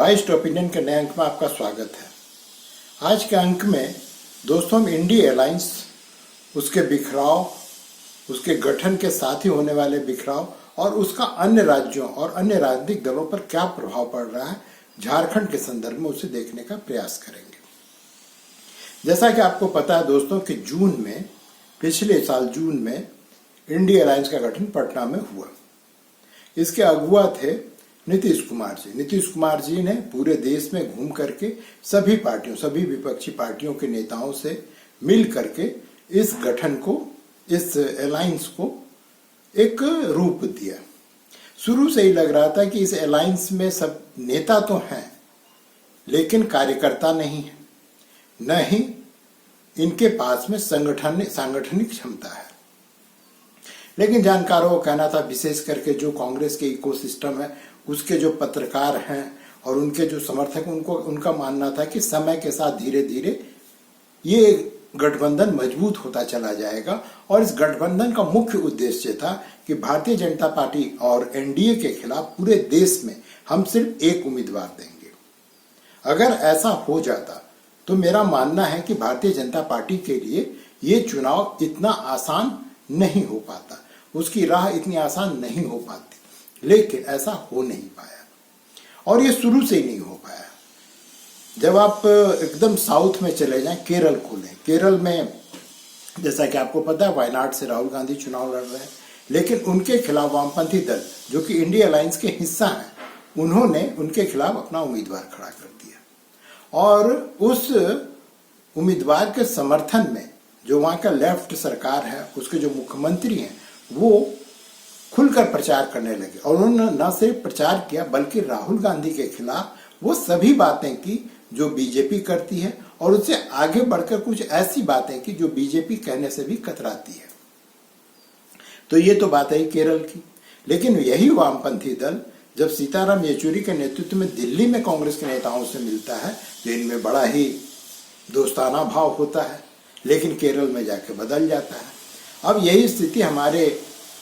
Biased opinion के नए अंक में आपका स्वागत है। आज के अंक में दोस्तों हम इंडिया अलायंस, उसके बिखराव, उसके गठन के साथ ही होने वाले बिखराव और उसका अन्य राज्यों और अन्य राजनीतिक दलों पर क्या प्रभाव पड़ रहा है झारखंड के संदर्भ में उसे देखने का प्रयास करेंगे। जैसा कि आपको पता है दोस्तों कि पिछले साल जून में इंडिया अलायंस का गठन पटना में हुआ। इसके अगुवा थे नीतीश कुमार जी। नीतीश कुमार जी ने पूरे देश में घूम करके सभी विपक्षी पार्टियों के नेताओं से मिल करके इस गठन को, इस अलायंस को एक रूप दिया। शुरू से ही लग रहा था कि इस अलायंस में सब नेता तो हैं लेकिन कार्यकर्ता नहीं है, न ही इनके पास में सांगठनिक क्षमता है। लेकिन जानकारों का कहना था, विशेष करके जो कांग्रेस के इकोसिस्टम है उसके जो पत्रकार हैं और उनके जो समर्थक, उनका मानना था कि समय के साथ धीरे धीरे ये गठबंधन मजबूत होता चला जाएगा। और इस गठबंधन का मुख्य उद्देश्य था कि भारतीय जनता पार्टी और एनडीए के खिलाफ पूरे देश में हम सिर्फ एक उम्मीदवार देंगे। अगर ऐसा हो जाता तो मेरा मानना है कि भारतीय जनता पार्टी के लिए ये चुनाव इतना आसान नहीं हो पाता, उसकी राह इतनी आसान नहीं हो पाती। लेकिन ऐसा हो नहीं पाया और ये शुरू से ही नहीं हो पाया। जब आप एकदम साउथ में चले जाएं, केरल को लें, केरल में जैसा कि आपको पता है वायनाड से राहुल गांधी चुनाव लड़ रहे हैं, लेकिन उनके खिलाफ वामपंथी दल जो कि इंडिया अलायंस के हिस्सा हैं, उन्होंने उनके खिलाफ अपना उम्मीदवार खड़ा कर दिया। और उस उम्मीदवार के समर्थन में जो वहां का लेफ्ट सरकार है, उसके जो मुख्यमंत्री हैं, वो खुलकर प्रचार करने लगे। और उन्होंने न सिर्फ प्रचार किया बल्कि राहुल गांधी के खिलाफ वो सभी बातें की जो बीजेपी करती है और उससे आगे बढ़कर कुछ ऐसी बातें की जो बीजेपी कहने से भी कतराती है। तो ये तो बात है केरल की। लेकिन यही वामपंथी दल जब सीताराम येचुरी के नेतृत्व में दिल्ली में कांग्रेस के नेताओं से मिलता है तो इनमें बड़ा ही दोस्ताना भाव होता है, लेकिन केरल में जाके बदल जाता है। अब यही स्थिति हमारे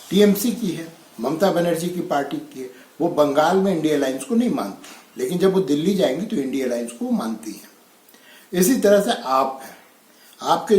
टीएमसी की है, ममता बनर्जी की पार्टी की है। वो बंगाल में इंडिया अलायंस को नहीं मानती, लेकिन जब वो दिल्ली जाएंगी तो इंडिया अलायंस को मानती है। इसी तरह से आप है, आपके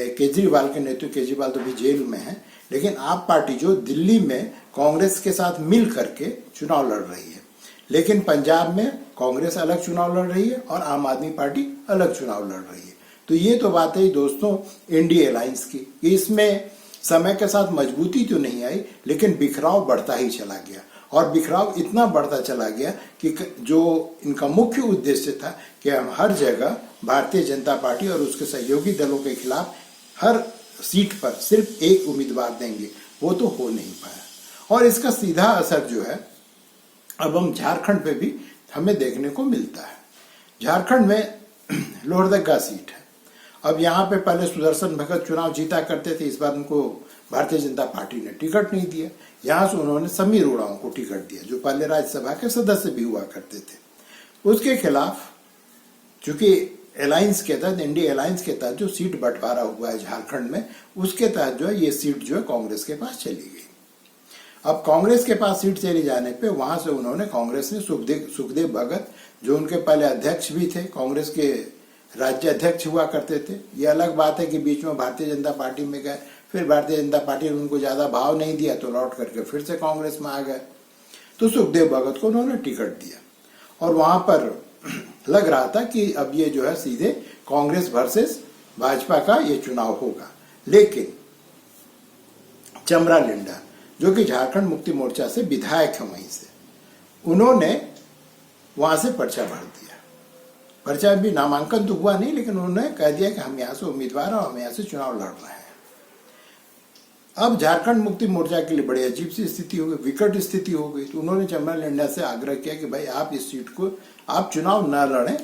केजरीवाल के नेतृत्व, केजरीवाल तो भी जेल में है, लेकिन आप पार्टी जो दिल्ली में कांग्रेस के साथ मिल करके चुनाव लड़ रही है। लेकिन पंजाब में कांग्रेस अलग चुनाव लड़ रही है और आम आदमी पार्टी अलग चुनाव लड़ रही है। तो ये तो बात है दोस्तों इंडिया अलायंस की। इसमें समय के साथ मजबूती तो नहीं आई, लेकिन बिखराव बढ़ता ही चला गया। और बिखराव इतना बढ़ता चला गया कि जो इनका मुख्य उद्देश्य था कि हम हर जगह भारतीय जनता पार्टी और उसके सहयोगी दलों के खिलाफ हर सीट पर सिर्फ एक उम्मीदवार देंगे, वो तो हो नहीं पाया। और इसका सीधा असर जो है अब हम झारखंड पे भी हमें देखने को मिलता है। झारखंड में लोहरदगा सीट है। अब यहाँ पे पहले सुदर्शन भगत चुनाव जीता करते थे, इस बार उनको भारतीय जनता पार्टी ने टिकट नहीं दिया। यहाँ से उन्होंने समीर उरांव को टिकट दिया जो पहले राज्यसभा के सदस्य भी हुआ करते थे। उसके खिलाफ चूंकि अलायंस के तहत, इंडिया अलायंस के तहत जो सीट बंटवारा हुआ है झारखंड में, उसके तहत जो है ये सीट जो है कांग्रेस के पास चली गई। अब कांग्रेस के पास सीट चली जाने पे वहां से उन्होंने, कांग्रेस ने सुखदेव भगत जो उनके पहले अध्यक्ष भी थे, कांग्रेस के राज्य अध्यक्ष हुआ करते थे। ये अलग बात है कि बीच में भारतीय जनता पार्टी में गए, फिर भारतीय जनता पार्टी ने उनको ज्यादा भाव नहीं दिया तो लौट करके फिर से कांग्रेस में आ गए। तो सुखदेव भगत को उन्होंने टिकट दिया और वहां पर लग रहा था कि अब ये जो है सीधे कांग्रेस वर्सेस भाजपा का ये चुनाव होगा। लेकिन चमरा लिंडा जो कि झारखंड मुक्ति मोर्चा से विधायक है वहीं से, उन्होंने वहां से पर्चा भर दिया। पर्चा भी नामांकन तो हुआ नहीं, लेकिन उन्होंने कह दिया कि हम यहाँ से उम्मीदवार और हम यहाँ से चुनाव लड़ रहे हैं। अब झारखंड मुक्ति मोर्चा के लिए बड़ी अजीब सी स्थिति हो गई, विकट स्थिति हो गई। तो उन्होंने चमरा लिंडा से आग्रह किया कि भाई आप इस सीट को, आप चुनाव न लड़ें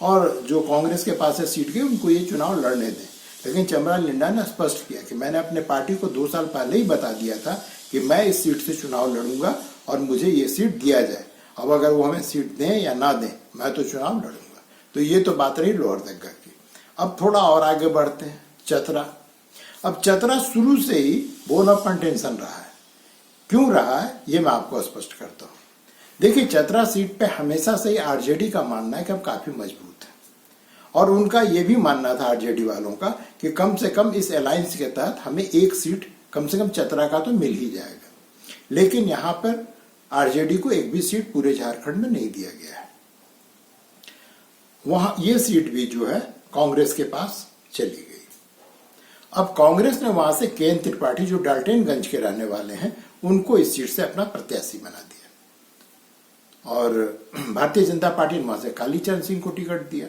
और जो कांग्रेस के पास है सीट के, उनको ये चुनाव लड़ने दें। लेकिन चमरा लिंडा ने स्पष्ट किया कि मैंने अपने पार्टी को 2 साल पहले ही बता दिया था कि मैं इस सीट से चुनाव लड़ूंगा और मुझे ये सीट दिया जाए। अब अगर वो हमें सीट दें या ना दें, मैं तो चुनाव लड़ूंगा। तो ये तो बात रही लोहरदगा की। अब थोड़ा और आगे बढ़ते हैं, चतरा। अब चतरा शुरू से ही बोन ऑफ कंटेंशन रहा है। क्यों रहा है ये मैं आपको स्पष्ट करता हूं। देखिए, चतरा सीट पे हमेशा से ही आरजेडी का मानना है कि हम काफी मजबूत हैं, और उनका ये भी मानना था आरजेडी वालों का कि कम से कम इस अलायंस के तहत हमें एक सीट कम से कम चतरा का तो मिल ही जाएगा। लेकिन यहां पर आरजेडी को एक भी सीट पूरे झारखंड में नहीं दिया गया है। वहां ये सीट भी जो है कांग्रेस के पास चली गई। अब कांग्रेस ने वहां से के एन त्रिपाठी, जो डाल्टनगंज के रहने वाले हैं, उनको इस सीट से अपना प्रत्याशी बना दिया, और भारतीय जनता पार्टी ने वहां से कालीचरण सिंह को टिकट दिया।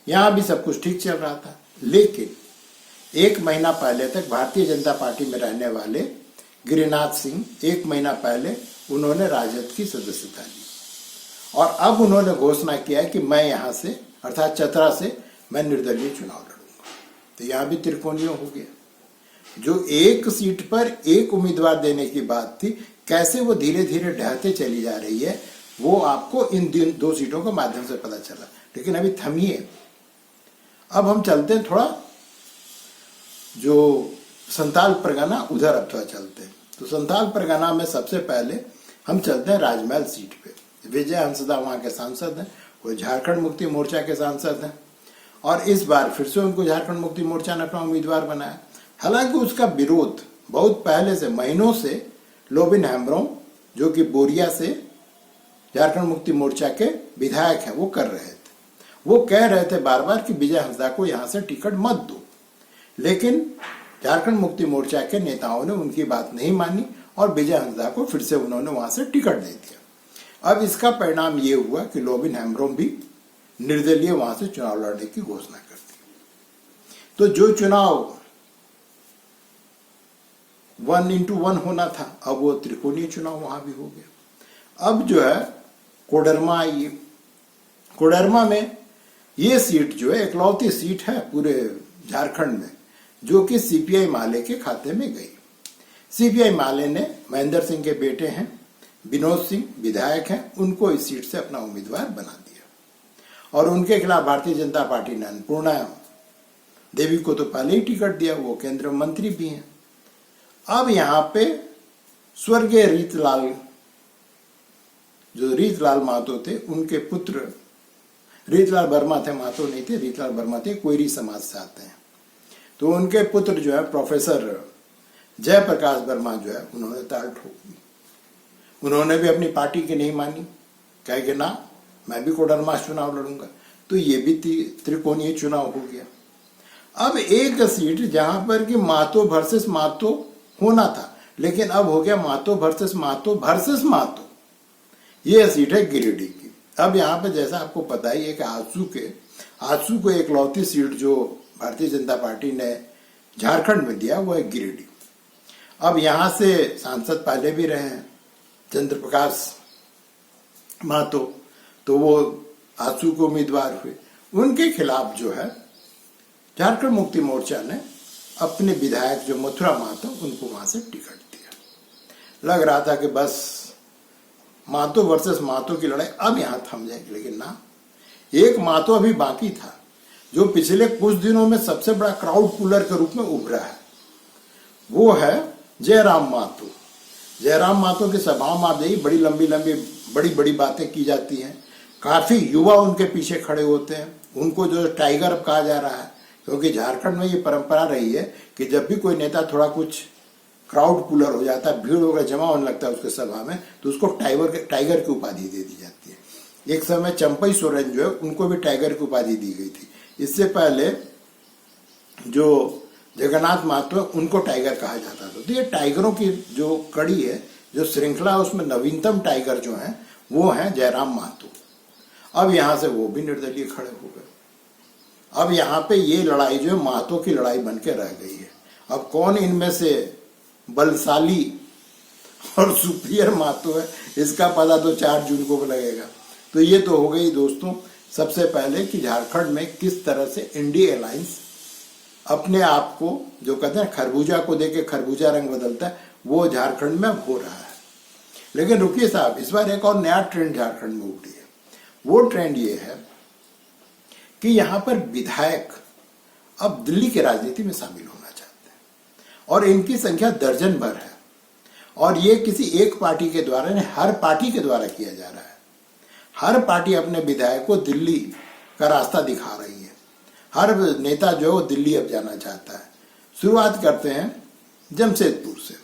यहां भी सब कुछ ठीक चल रहा था, लेकिन एक महीना पहले तक भारतीय जनता पार्टी में रहने वाले गिरिनाथ सिंह 1 महीना पहले उन्होंने राजद की सदस्यता ली, और अब उन्होंने घोषणा किया कि मैं यहां से अर्थात चतरा से मैं निर्दलीय चुनाव लड़ूंगा। तो यहां भी त्रिकोणीय हो गया। जो एक सीट पर एक उम्मीदवार देने की बात थी, कैसे वो धीरे धीरे ढहते चली जा रही है, वो आपको इन 2 सीटों के माध्यम से पता चला। लेकिन अभी थमिए, अब हम चलते हैं थोड़ा जो संताल परगना, उधर अब थोड़ा चलते हैं। तो संताल परगना में सबसे पहले हम चलते हैं राजमहल सीट पे। विजय हंसदा वहां के सांसद हैं, वो झारखंड मुक्ति मोर्चा के सांसद हैं, और इस बार फिर से उनको झारखंड मुक्ति मोर्चा ने अपना उम्मीदवार बनाया। हालांकि उसका विरोध बहुत पहले से, महीनों से लोबिन हेम्ब्रोम, जो कि बोरिया से झारखंड मुक्ति मोर्चा के विधायक हैं, वो कर रहे थे। वो कह रहे थे बार बार कि विजय हंसदा को यहां से टिकट मत दो, लेकिन झारखंड मुक्ति मोर्चा के नेताओं ने उनकी बात नहीं मानी और विजय हंसदा को फिर से उन्होंने वहां से टिकट दे दिया। अब इसका परिणाम ये हुआ कि लोबिन हेम्ब्रोम भी निर्दलीय वहां से चुनाव लड़ने की घोषणा कर दी। तो जो चुनाव 1-1 होना था, अब वो त्रिकोणीय चुनाव वहां भी हो गया। अब जो है कोडरमा आई। कोडरमा में ये सीट जो है इकलौती सीट है पूरे झारखंड में, जो कि सीपीआई माले के खाते में गई। सीपीआई माले ने महेंद्र सिंह के बेटे हैं विनोद सिंह, विधायक हैं, उनको इस सीट से अपना उम्मीदवार बना दिया, और उनके खिलाफ भारतीय जनता पार्टी ने अन्नपूर्णा देवी को तो पहले ही टिकट दिया, वो केंद्रीय मंत्री भी हैं। अब यहां पे स्वर्गीय रीतलाल, जो रीतलाल महतो थे, उनके पुत्र रीतलाल वर्मा थे, महतो नहीं थे, रीतलाल वर्मा थे, कोयरी समाज से आते हैं। तो उनके पुत्र जो है प्रोफेसर जयप्रकाश वर्मा जो है, उन्होंने ताल ठोक दी। उन्होंने भी अपनी पार्टी की नहीं मानी, कहे कि ना मैं भी कोडरमा चुनाव लड़ूंगा। तो ये भी त्रिकोणीय चुनाव हो गया। अब एक सीट जहां पर कि महतो वर्सेस महतो होना था, लेकिन अब हो गया महतो वर्सेस महतो वर्सेस महतो। ये सीट है गिरिडीह की। अब यहाँ पे जैसा आपको पता ही है कि आजसू को इकलौती सीट जो भारतीय जनता पार्टी ने झारखंड में दिया वो है गिरिडीह। अब यहां से सांसद पहले भी रहे हैं चंद्र प्रकाश महतो, तो वो आजसू को उम्मीदवार हुए। उनके खिलाफ जो है झारखंड मुक्ति मोर्चा ने अपने विधायक जो मथुरा महतो, उनको वहां से टिकट दिया। लग रहा था कि बस महतो वर्सेस महतो की लड़ाई अब यहां थम जाएगी, लेकिन ना, एक महतो अभी बाकी था जो पिछले कुछ दिनों में सबसे बड़ा क्राउड पुलर के रूप में उभरा है। वो है जयराम महतो। जयराम महतो की सभाओं में आप देखिए, बड़ी लंबी लंबी बड़ी बड़ी बातें की जाती हैं। काफी युवा उनके पीछे खड़े होते हैं। उनको जो टाइगर अब कहा जा रहा है, क्योंकि झारखंड में ये परंपरा रही है कि जब भी कोई नेता थोड़ा कुछ क्राउड पुलर हो जाता है, भीड़ वगैरह जमा होने लगता है उसके सभा में, तो उसको टाइगर की उपाधि दे दी जाती है। एक समय चंपई सोरेन जो है, उनको भी टाइगर की उपाधि दी गई थी। इससे पहले जो जगन्नाथ महतो, उनको टाइगर कहा जाता था। तो ये टाइगरों की जो कड़ी है, जो श्रृंखला, उसमें नवीनतम टाइगर जो है वो है जयराम महतो। अब यहां से वो भी निर्दलीय खड़े हो गए। अब यहाँ पे ये लड़ाई जो है महतो की लड़ाई बन के रह गई है। अब कौन इनमें से बलशाली और सुपीरियर महतो है, इसका पता तो 4 जून को लगेगा। तो ये तो हो गई दोस्तों सबसे पहले कि झारखंड में किस तरह से इंडी अलायंस अपने आप को, जो कहते हैं खरबूजा को देके खरबूजा रंग बदलता है, वो झारखंड में हो रहा है। लेकिन रुकिए साहब, इस बार एक और नया ट्रेंड झारखंड में उठी है। वो ट्रेंड ये है कि यहां पर विधायक अब दिल्ली की राजनीति में शामिल होना चाहते हैं, और इनकी संख्या दर्जन भर है। और ये किसी एक पार्टी के द्वारा नहीं, हर पार्टी के द्वारा किया जा रहा है। हर पार्टी अपने विधायक को दिल्ली का रास्ता दिखा रही है। हर नेता जो है वो दिल्ली अब जाना चाहता है। शुरुआत करते हैं जमशेदपुर से।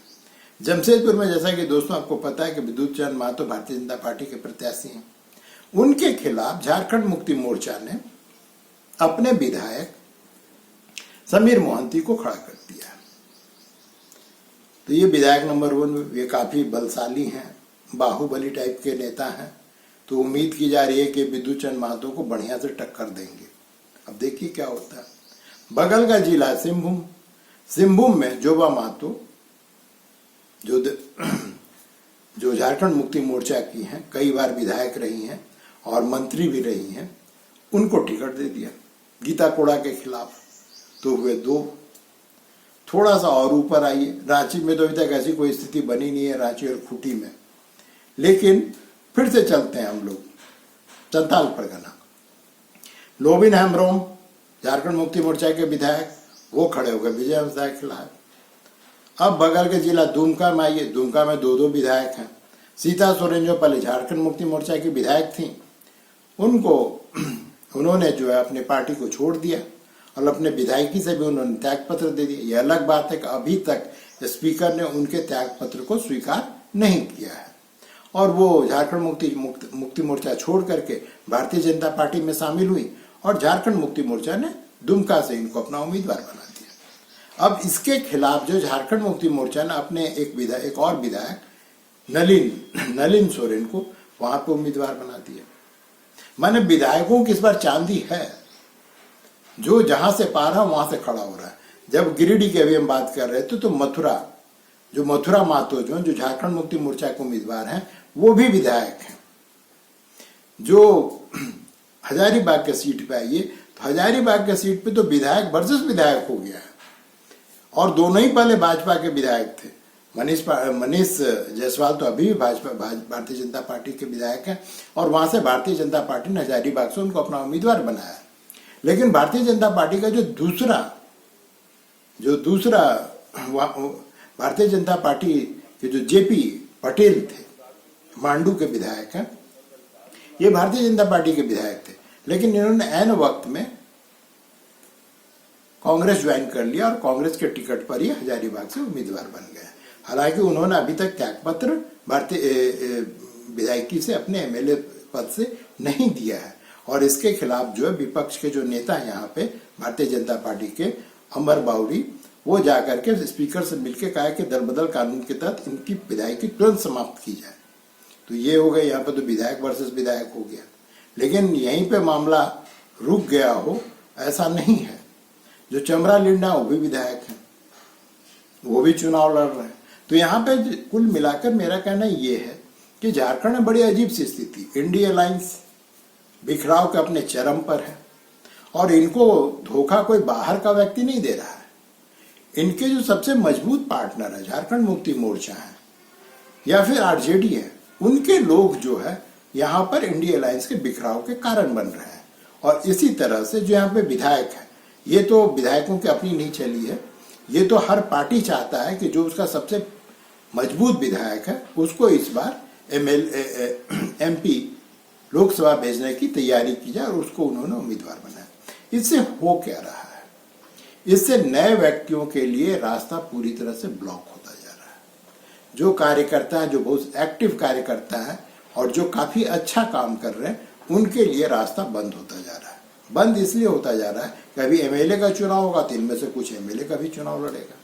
जमशेदपुर में जैसा कि दोस्तों आपको पता है कि विद्युत चंद्र महतो भारतीय जनता पार्टी के प्रत्याशी हैं। उनके खिलाफ झारखंड मुक्ति मोर्चा ने अपने विधायक समीर मोहंती को खड़ा कर दिया। तो ये विधायक नंबर 1, ये काफी बलशाली हैं, बाहुबली टाइप के नेता हैं। तो उम्मीद की जा रही है कि विद्युत चंद्र महतो को बढ़िया से टक्कर देंगे। अब देखिए क्या होता है। बगल का जिला सिंहभूम, सिंहभूम में जोबा महतो जो झारखंड मुक्ति मोर्चा की हैं, कई बार विधायक रही हैं और मंत्री भी रही हैं, उनको टिकट दे दिया गीता कोड़ा के खिलाफ। तो हुए 2। थोड़ा सा और ऊपर आइए, रांची में तो अभी तक ऐसी कोई स्थिति बनी नहीं है, रांची और खूंटी में। लेकिन फिर से चलते हैं हम लोग संथाल परगना। लोबिन हेम्ब्रोम झारखंड मुक्ति मोर्चा के विधायक, वो खड़े हो गए विजय हंसदा के खिलाफ। अब बगल के जिला दुमका में आइए, दुमका में 2 विधायक हैं। सीता सोरेन जो पहले झारखंड मुक्ति मोर्चा की विधायक थी, उन्होंने जो है अपनी पार्टी को छोड़ दिया और अपने विधायकी से भी उन्होंने त्याग पत्र दे दिया। यह अलग बात है कि अभी तक स्पीकर ने उनके त्याग पत्र को स्वीकार नहीं किया है और वो झारखंड मुक्ति मोर्चा छोड़ करके भारतीय जनता पार्टी में शामिल हुई और झारखंड मुक्ति मोर्चा ने दुमका से इनको अपना उम्मीदवार बना दिया। अब इसके खिलाफ जो झारखंड मुक्ति मोर्चा ने अपने एक और विधायक नलिन सोरेन को वहां पे उम्मीदवार बना दिया। माने विधायकों की इस बार चांदी है, जो जहां से पा रहा वहां से खड़ा हो रहा है। जब गिरिडीह की अभी हम बात कर रहे थे तो मथुरा महतो जो झारखंड मुक्ति मोर्चा के उम्मीदवार हैं, वो भी विधायक हैं। जो हजारीबाग के सीट पे आइए तो हजारीबाग के सीट पे तो विधायक वर्सेस विधायक हो गया है और दोनों ही पहले भाजपा के विधायक थे। मनीष जायसवाल तो अभी भी भारतीय जनता पार्टी के विधायक हैं और वहां से भारतीय जनता पार्टी ने हजारीबाग से उनको अपना उम्मीदवार बनाया। लेकिन भारतीय जनता पार्टी का जो दूसरा भारतीय जनता पार्टी के जो जेपी पटेल थे, मांडू के विधायक हैं, ये भारतीय जनता पार्टी के विधायक थे, लेकिन इन्होंने ऐन वक्त में कांग्रेस ज्वाइन कर लिया और कांग्रेस के टिकट पर ही हजारीबाग से उम्मीदवार बन गए। हालांकि उन्होंने अभी तक त्यागपत्र भारतीय विधायकी से अपने एमएलए पद से नहीं दिया है और इसके खिलाफ जो है विपक्ष के जो नेता हैं यहाँ पे भारतीय जनता पार्टी के अमर बाउरी, वो जाकर के स्पीकर से मिलकर कहा कि दल बदल कानून के तहत इनकी विधायकी तुरंत समाप्त की जाए। तो ये हो गया, यहाँ पे तो विधायक वर्सेस विधायक हो गया। लेकिन यहीं पे मामला रुक गया हो ऐसा नहीं है। जो चमरा लिंडा वो भी विधायक हैं, वो भी चुनाव लड़ रहे हैं। तो यहाँ पे कुल मिलाकर मेरा कहना ये है कि झारखंड में बड़ी अजीब सी स्थिति, इंडी अलायंस बिखराव के अपने चरम पर है और इनको धोखा कोई बाहर का व्यक्ति नहीं दे रहा है। इनके जो सबसे मजबूत पार्टनर है झारखंड मुक्ति मोर्चा है या फिर आरजेडी है, उनके लोग जो है यहाँ पर इंडी अलायंस के बिखराव के कारण बन रहे हैं। और इसी तरह से जो यहाँ पे विधायक है, ये तो विधायकों की अपनी नहीं चली है, ये तो हर पार्टी चाहता है कि जो उसका सबसे मजबूत विधायक है उसको इस बार एमपी लोकसभा भेजने की तैयारी की जाए और उसको उन्होंने उम्मीदवार बनाया। इससे हो क्या रहा है? इससे नए व्यक्तियों के लिए रास्ता पूरी तरह से ब्लॉक होता जा रहा है। जो कार्यकर्ता है, जो बहुत एक्टिव कार्यकर्ता है और जो काफी अच्छा काम कर रहे हैं, उनके लिए रास्ता बंद होता जा रहा है। बंद इसलिए होता जा रहा है कि अभी एमएलए का चुनाव होगा तो इनमें से कुछ एमएलए का भी चुनाव लड़ेगा।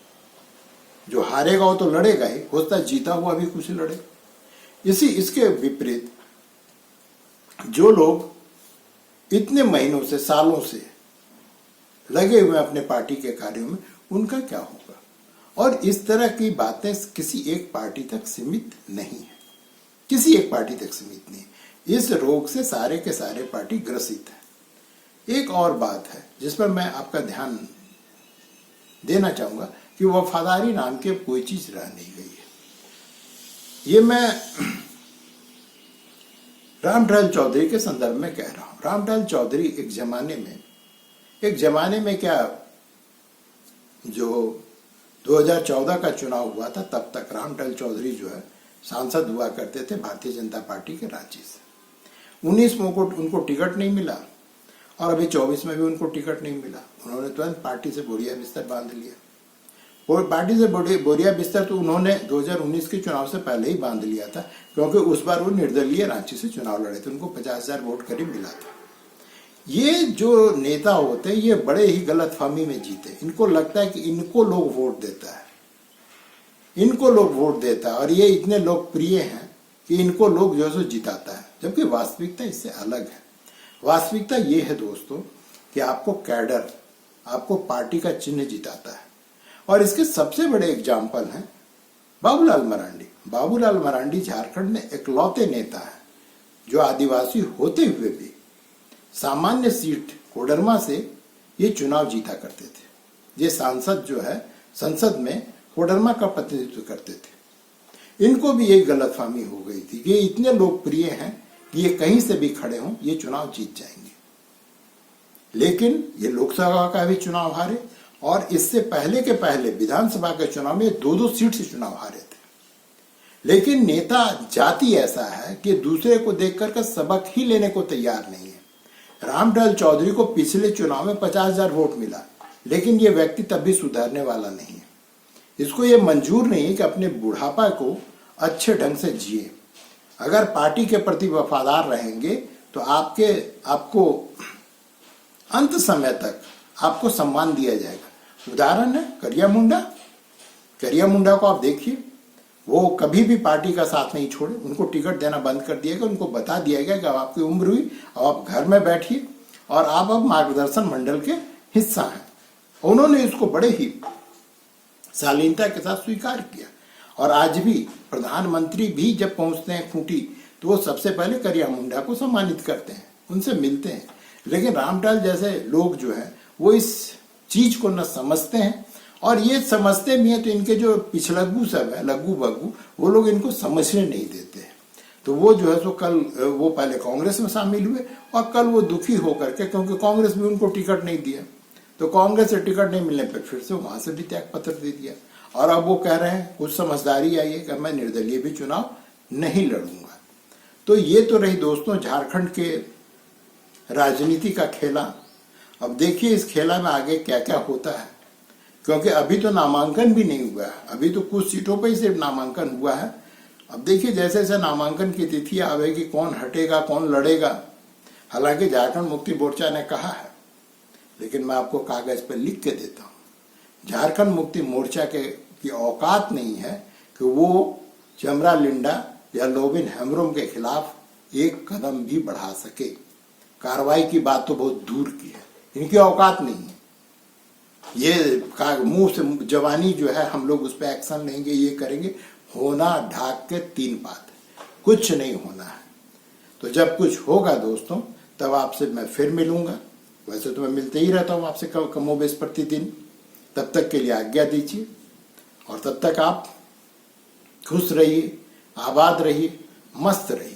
जो हारेगा वो तो लड़ेगा ही, होता जीता हुआ भी कुछ लड़ेगा। इसके विपरीत जो लोग इतने महीनों से, सालों से लगे हुए अपने पार्टी के कार्यों में, उनका क्या होगा? और इस तरह की बातें किसी एक पार्टी तक सीमित नहीं है, किसी एक पार्टी तक सीमित नहीं। इस रोग से सारे के सारे पार्टी ग्रसित है। एक और बात है जिस पर मैं आपका ध्यान देना चाहूंगा कि वफादारी नाम की कोई चीज रह नहीं गई है। ये मैं रामटहल चौधरी के संदर्भ में कह रहा हूं। रामटहल चौधरी एक जमाने में क्या, जो 2014 का चुनाव हुआ था, तब तक रामटल चौधरी जो है सांसद हुआ करते थे भारतीय जनता पार्टी के रांची से। 19 में उनको टिकट नहीं मिला और अभी 24 में भी उनको टिकट नहीं मिला। उन्होंने तुरंत पार्टी से बोरिया बिस्तर बांध लिया। और पार्टी से बोरिया बिस्तर तो उन्होंने 2019 के चुनाव से पहले ही बांध लिया था, क्योंकि उस बार वो निर्दलीय रांची से चुनाव लड़े थे, उनको 50,000 वोट करीब मिला था। ये जो नेता होते हैं ये बड़े ही गलतफहमी में जीते। इनको लगता है कि इनको लोग वोट देता है, इनको लोग वोट देता है और ये इतने लोकप्रिय हैं कि इनको लोग जो सो जिताता है, जबकि वास्तविकता इससे अलग है। वास्तविकता ये है दोस्तों कि आपको कैडर, आपको पार्टी का चिन्ह जिताता है। और इसके सबसे बड़े एग्जाम्पल हैं बाबूलाल मरांडी। बाबूलाल मरांडी झारखंड में इकलौते नेता है जो आदिवासी होते हुए भी सामान्य सीट कोडरमा से ये चुनाव जीता करते थे। ये सांसद जो है संसद में कोडरमा का प्रतिनिधित्व करते थे। इनको भी एक गलतफहमी हो गई थी कि ये इतने लोकप्रिय हैं कि ये कहीं से भी खड़े हों ये चुनाव जीत जाएंगे। लेकिन ये लोकसभा का भी चुनाव हारे और इससे पहले के पहले विधानसभा के चुनाव में 2-2 सीट से चुनाव हारे थे। लेकिन नेता जाति ऐसा है कि दूसरे को देखकर के सबक ही लेने को तैयार नहीं है। रामटल चौधरी को पिछले चुनाव में 50,000 वोट मिला, लेकिन ये व्यक्ति तब भी सुधरने वाला नहीं है। इसको ये मंजूर नहीं है कि अपने बुढ़ापा को अच्छे ढंग से जिए। अगर पार्टी के प्रति वफादार रहेंगे तो आपको अंत समय तक आपको सम्मान दिया जाएगा। उदाहरण है करिया मुंडा को आप देखिए, वो कभी भी पार्टी का साथ नहीं छोड़े, उनको टिकट देना बंद कर दिया गया। उनको बता दिया गया कि अब आपकी उम्र हुई, अब आप घर में बैठिए और आप अब मार्गदर्शन मंडल के हिस्सा हैं। उन्होंने इसको बड़े ही शालीनता के साथ स्वीकार किया। और आज भी प्रधानमंत्री भी जब पहुंचते हैं खूंटी तो वो सबसे पहले करिया मुंडा को सम्मानित करते हैं, उनसे मिलते हैं। लेकिन रामटल जैसे लोग जो है वो इस चीज को न समझते हैं, और ये समझते भी हैं तो इनके जो पिछलग्गू सब है, लग्गू बग्गू, वो लोग इनको समझने नहीं देते हैं। तो वो जो है सो कल वो पहले कांग्रेस में शामिल हुए और कल वो दुखी होकर के, क्योंकि कांग्रेस भी उनको टिकट नहीं दिया, तो कांग्रेस से टिकट नहीं मिलने पर फिर से वहां से भी त्याग पत्र दे दिया। और अब वो कह रहे हैं कुछ समझदारी आई है कि मैं निर्दलीय भी चुनाव नहीं लड़ूंगा। तो ये तो रही दोस्तों झारखंड के राजनीति का खेला। अब देखिए इस खेला में आगे क्या क्या होता है, क्योंकि अभी तो नामांकन भी नहीं हुआ है, अभी तो कुछ सीटों पर ही सिर्फ नामांकन हुआ है। अब देखिए जैसे जैसे नामांकन की तिथि आवेगी, कौन हटेगा कौन लड़ेगा। हालांकि झारखंड मुक्ति मोर्चा ने कहा है, लेकिन मैं आपको कागज पर लिख के देता हूं, झारखंड मुक्ति मोर्चा की औकात नहीं है कि वो चमरा लिंडा या लोबिन हेम्ब्रोम के खिलाफ एक कदम भी बढ़ा सके। कार्रवाई की बात तो बहुत दूर की है, इनकी औकात नहीं है। ये मुंह से जवानी जो है हम लोग उस पर एक्शन लेंगे, ये करेंगे, होना ढाक के 3 बात, कुछ नहीं होना है। तो जब कुछ होगा दोस्तों तब आपसे मैं फिर मिलूंगा। वैसे तो मैं मिलते ही रहता हूं आपसे कमोबेश प्रतिदिन। तब तक के लिए आज्ञा दीजिए और तब तक आप खुश रहिए, आबाद रहिए, मस्त रहिए।